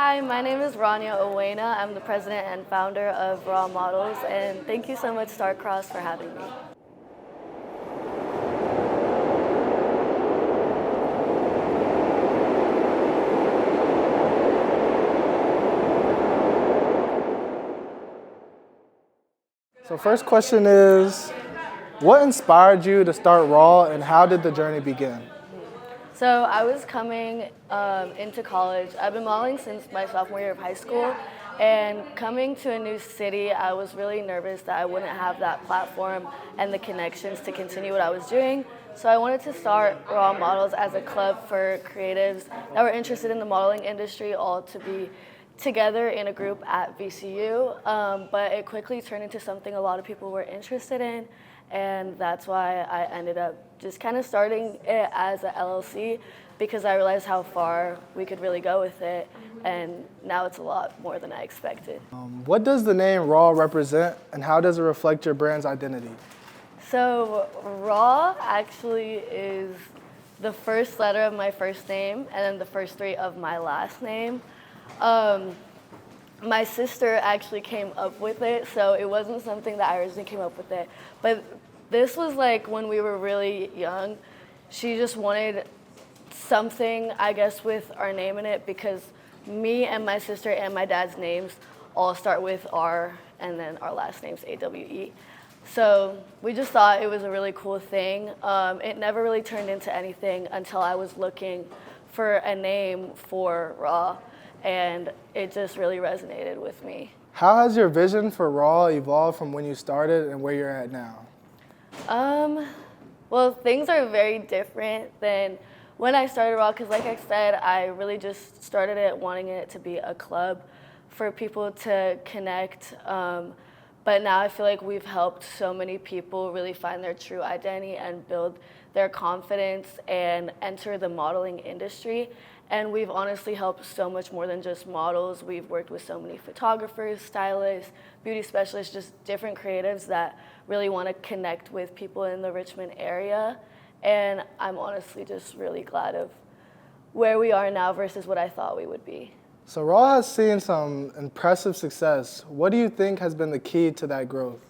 Hi, my name is Raniah Awenia. I'm the president and founder of Rawe Models, and thank you so much, Starcrssd, for having me. So first question is, what inspired you to start Rawe and how did the journey begin? So I was coming into college. I've been modeling since my sophomore year of high school, and coming to a new city, I was really nervous that I wouldn't have that platform and the connections to continue what I was doing. So I wanted to start Rawe Models as a club for creatives that were interested in the modeling industry, all to be together in a group at VCU, but it quickly turned into something a lot of people were interested in, and that's why I ended up just kind of starting it as a LLC because I realized how far we could really go with it, and now it's a lot more than I expected. What does the name Rawe represent and how does it reflect your brand's identity? So Raw actually is the first letter of my first name and then the first three of my last name. My sister actually came up with it, so it wasn't something that I originally came up with it. But this was like when we were really young. She just wanted something, I guess, with our name in it because me and my sister and my dad's names all start with R and then our last name's AWE. So we just thought it was a really cool thing. It never really turned into anything until I was looking for a name for Raw, and it just really resonated with me. How has your vision for Rawe evolved from when you started and where you're at now? Well, things are very different than when I started Raw, because like I said, I really just started it wanting it to be a club for people to connect. But now I feel like we've helped so many people really find their true identity and build their confidence and enter the modeling industry. And we've honestly helped so much more than just models. We've worked with so many photographers, stylists, beauty specialists, just different creatives that really want to connect with people in the Richmond area. And I'm honestly just really glad of where we are now versus what I thought we would be. So Rawe has seen some impressive success. What do you think has been the key to that growth?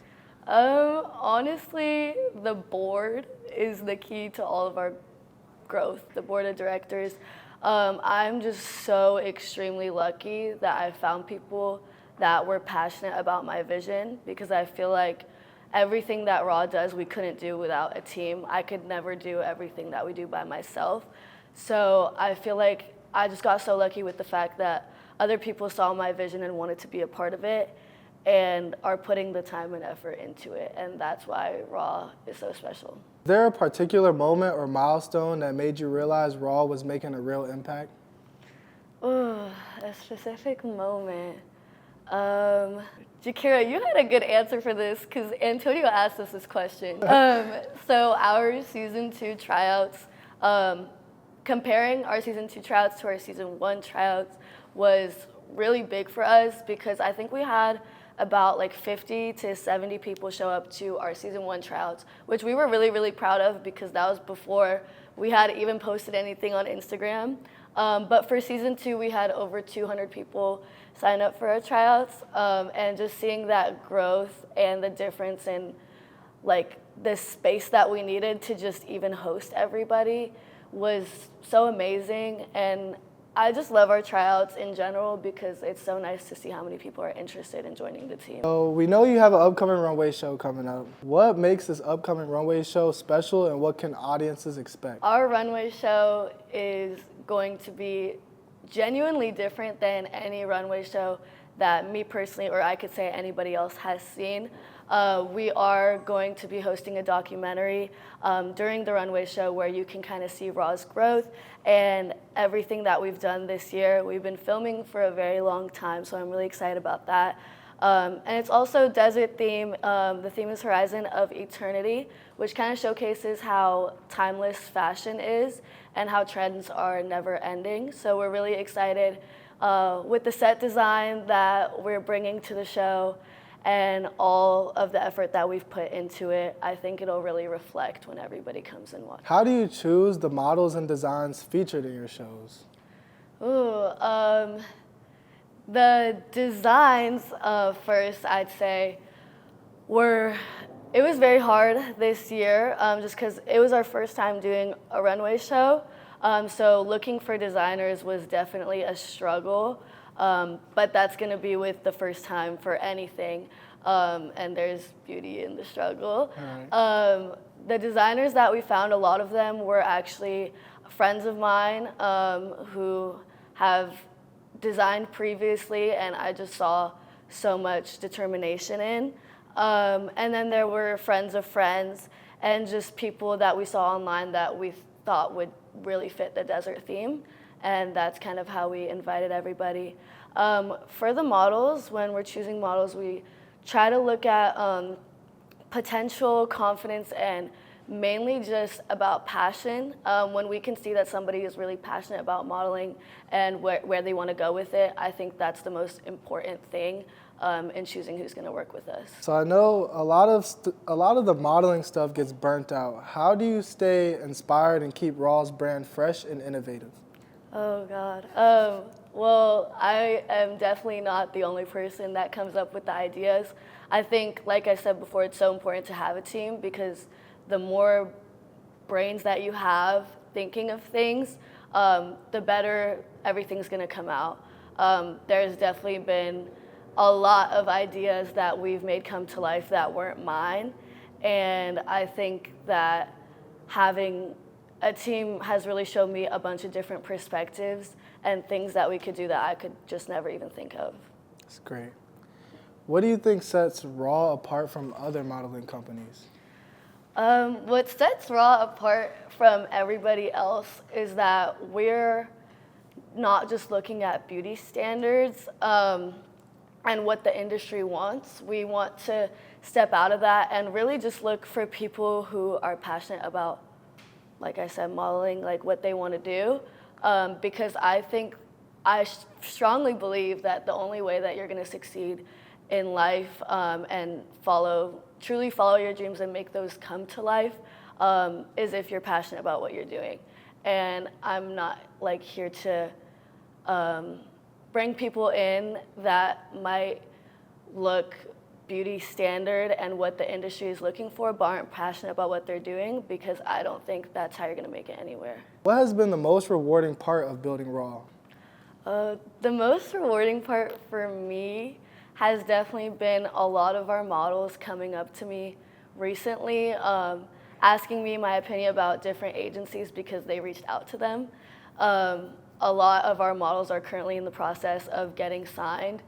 Honestly, the board is the key to all of our growth, the board of directors. I'm just so extremely lucky that I found people that were passionate about my vision, because I feel like everything that Raw does, we couldn't do without a team. I could never do everything that we do by myself. So I feel like I just got so lucky with the fact that other people saw my vision and wanted to be a part of it and are putting the time and effort into it. And that's why Raw is so special. Is there a particular moment or milestone that made you realize Rawe was making a real impact? Ooh, a specific moment. Jakira, you had a good answer for this because Antonio asked us this question. So our season 2 tryouts, comparing our season 2 tryouts to our season 1 tryouts was really big for us because I think we had about like 50 to 70 people show up to our season 1 tryouts, which we were really, really proud of because that was before we had even posted anything on Instagram. But for season 2, we had over 200 people sign up for our tryouts, and just seeing that growth and the difference in like the space that we needed to just even host everybody was so amazing. And I just love our tryouts in general because it's so nice to see how many people are interested in joining the team. So we know you have an upcoming runway show coming up. What makes this upcoming runway show special and what can audiences expect? Our runway show is going to be genuinely different than any runway show that me personally, or I could say anybody else, has seen. We are going to be hosting a documentary during the runway show where you can kind of see Raw's growth and everything that we've done this year. We've been filming for a very long time, so I'm really excited about that. And it's also desert theme. The theme is Horizon of Eternity, which kind of showcases how timeless fashion is and how trends are never ending. So we're really excited with the set design that we're bringing to the show and all of the effort that we've put into it. I think it'll really reflect when everybody comes and watches. How do you choose the models and designs featured in your shows? Ooh, The designs first, I'd say, it was very hard this year just because it was our first time doing a runway show. So looking for designers was definitely a struggle, but that's going to be with the first time for anything, and there's beauty in the struggle. Right. The designers that we found, a lot of them were actually friends of mine who have designed previously, and I just saw so much determination in. And then there were friends of friends and just people that we saw online that we thought would really fit the desert theme. And that's kind of how we invited everybody. For the models, when we're choosing models, we try to look at potential, confidence, and mainly just about passion. When we can see that somebody is really passionate about modeling and where they want to go with it, I think that's the most important thing in choosing who's going to work with us. So I know a lot of the modeling stuff gets burnt out. How do you stay inspired and keep Raw's brand fresh and innovative? Oh God. Well, I am definitely not the only person that comes up with the ideas. I think, like I said before, it's so important to have a team because the more brains that you have thinking of things, the better everything's going to come out. There's definitely been a lot of ideas that we've made come to life that weren't mine, and I think that having a team has really shown me a bunch of different perspectives and things that we could do that I could just never even think of. That's great. What do you think sets Raw apart from other modeling companies? What sets Raw apart from everybody else is that we're not just looking at beauty standards and what the industry wants. We want to step out of that and really just look for people who are passionate about, like I said, modeling, like what they want to do. Because I strongly believe that the only way that you're going to succeed in life and truly follow your dreams and make those come to life is if you're passionate about what you're doing. And I'm not like here to bring people in that might look beauty standard and what the industry is looking for, but aren't passionate about what they're doing, because I don't think that's how you're going to make it anywhere. What has been the most rewarding part of building Raw? The most rewarding part for me has definitely been a lot of our models coming up to me recently, asking me my opinion about different agencies because they reached out to them. A lot of our models are currently in the process of getting signed,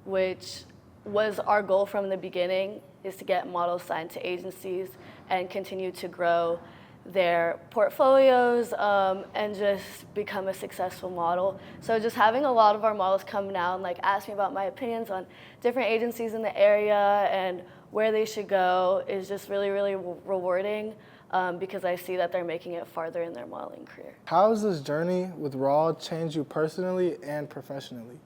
which was our goal from the beginning, is to get models signed to agencies and continue to grow their portfolios and just become a successful model. So just having a lot of our models come now and like ask me about my opinions on different agencies in the area and where they should go is just really, really rewarding because I see that they're making it farther in their modeling career. How has this journey with Raw changed you personally and professionally?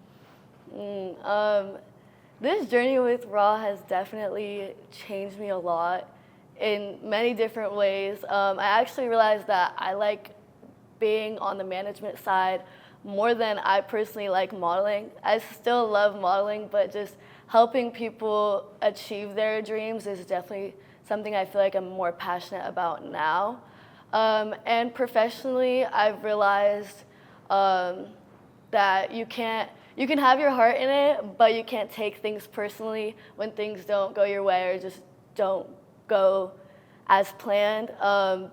This journey with Raw has definitely changed me a lot in many different ways. I actually realized that I like being on the management side more than I personally like modeling. I still love modeling, but just helping people achieve their dreams is definitely something I feel like I'm more passionate about now. And professionally, I've realized that you can have your heart in it, but you can't take things personally when things don't go your way or just don't go as planned,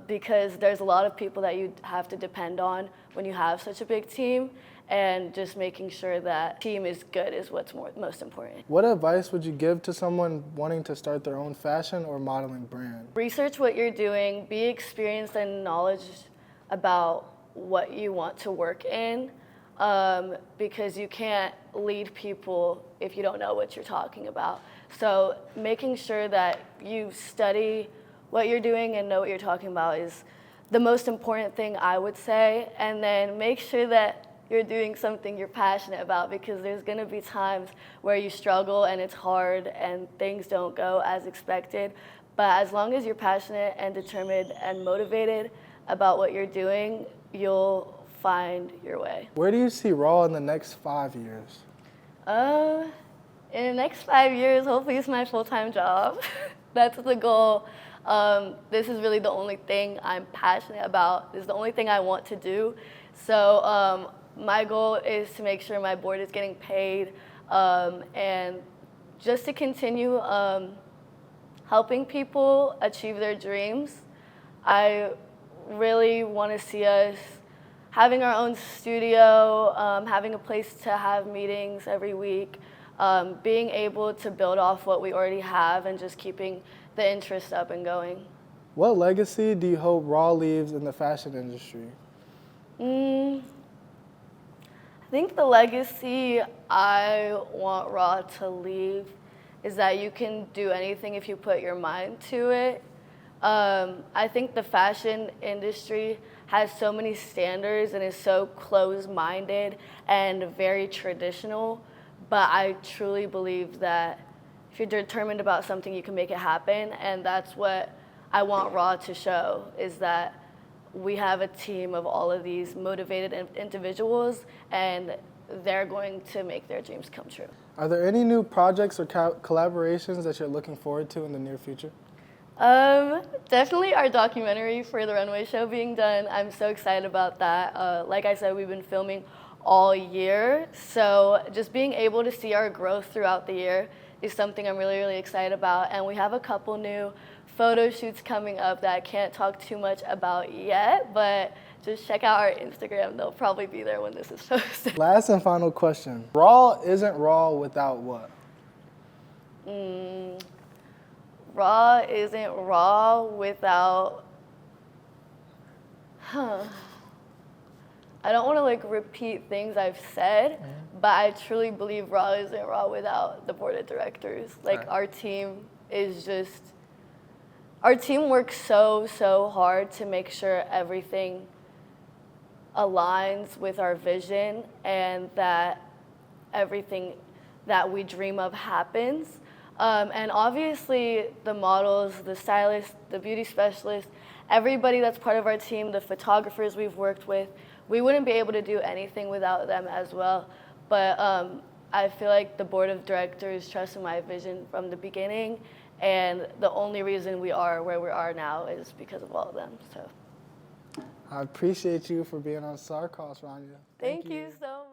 because there's a lot of people that you have to depend on when you have such a big team, and just making sure that team is good is what's most important. What advice would you give to someone wanting to start their own fashion or modeling brand? Research what you're doing, be experienced and knowledge about what you want to work in, because you can't lead people if you don't know what you're talking about. So making sure that you study what you're doing and know what you're talking about is the most important thing, I would say. And then make sure that you're doing something you're passionate about, because there's going to be times where you struggle and it's hard and things don't go as expected. But as long as you're passionate and determined and motivated about what you're doing, you'll find your way. Where do you see Raw in the next 5 years? Uh, in the next 5 years, hopefully it's my full-time job. That's the goal. This is really the only thing I'm passionate about. This is the only thing I want to do. So my goal is to make sure my board is getting paid and just to continue helping people achieve their dreams. I really want to see us having our own studio, having a place to have meetings every week, being able to build off what we already have and just keeping the interest up and going. What legacy do you hope Rawe leaves in the fashion industry? I think the legacy I want Rawe to leave is that you can do anything if you put your mind to it. I think the fashion industry has so many standards and is so closed-minded and very traditional, but I truly believe that if you're determined about something, you can make it happen, and that's what I want Rawe to show, is that we have a team of all of these motivated individuals, and they're going to make their dreams come true. Are there any new projects or collaborations that you're looking forward to in the near future? Definitely our documentary for the runway show being done. I'm so excited about that. Like I said, we've been filming all year, so just being able to see our growth throughout the year is something I'm really, really excited about. And we have a couple new photo shoots coming up that I can't talk too much about yet, but just check out our Instagram. They'll probably be there when this is posted. Last and final question. Rawe isn't Rawe without what? Rawe isn't Rawe without, I don't want to repeat things I've said, but I truly believe Rawe isn't Rawe without the board of directors. Our team is just, our team works so hard to make sure everything aligns with our vision and that everything that we dream of happens. And obviously the models, the stylists, the beauty specialists, everybody that's part of our team, the photographers we've worked with, we wouldn't be able to do anything without them as well. But I feel like the board of directors trusted my vision from the beginning, and the only reason we are where we are now is because of all of them. So I appreciate you for being on Starcrssd, Raniah. Thank you so much.